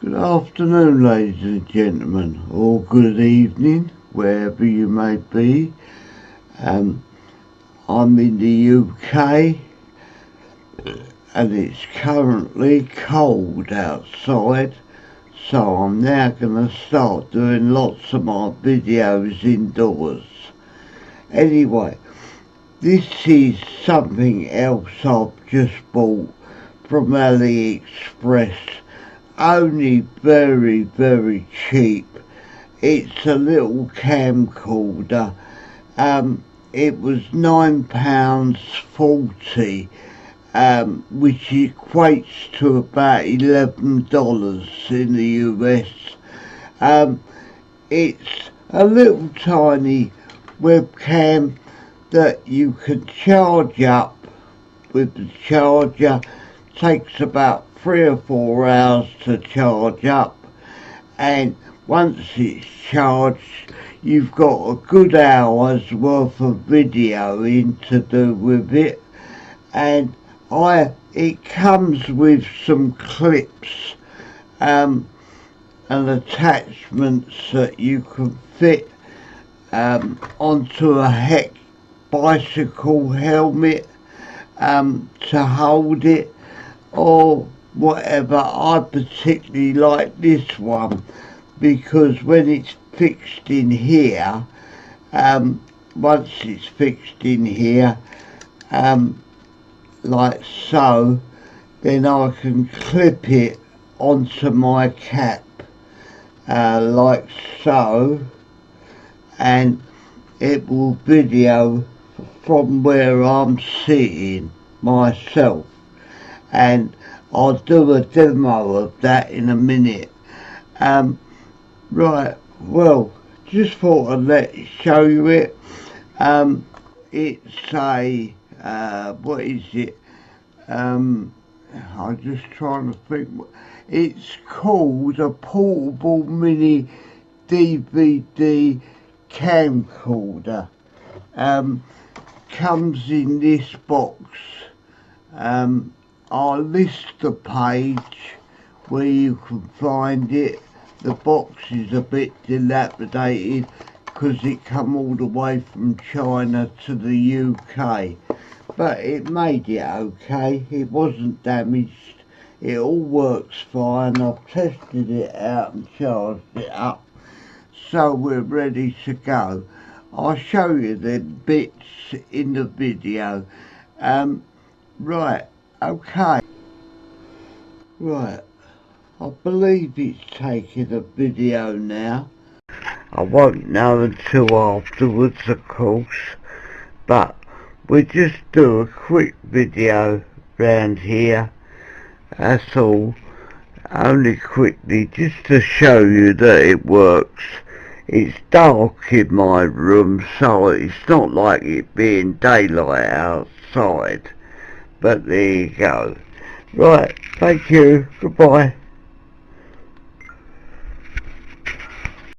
Good afternoon, ladies and gentlemen, or good evening, wherever you may be. I'm in the UK and it's currently cold outside, so I'm now going to start doing lots of my videos indoors. Anyway, this is something else I've just bought from AliExpress. Only very cheap. It's a little camcorder. It was £9.40, which equates to about $11 in the US. It's a little tiny webcam that you can charge up with the charger. Takes about 3 or 4 hours to charge up, and once it's charged you've got a good hour's worth of video in to do with it. And it comes with some clips and attachments that you can fit onto a bicycle helmet to hold it or whatever. I particularly like this one because when it's fixed in here, once it's fixed in here like so, then I can clip it onto my cap like so, and it will video from where I'm sitting myself, and I'll do a demo of that in a minute. Right, well, just thought I'd show you it. It's a what is it? I'm just trying to think. It's called a portable mini DVD camcorder. Comes in this box. I'll list the page where you can find it. The box is a bit dilapidated because it come all the way from China to the UK, but it made it okay. It wasn't damaged. It all works fine. I've tested it out and charged it up, so we're ready to go. I'll show you the bits in the video. Right, okay. Right, I believe it's taking a video now. I won't know until afterwards, of course, but we'll just do a quick video round here, that's all. Only quickly, just to show you that it works. It's dark in my room, so it's not like it being daylight outside, but there you go. Right, thank you, goodbye.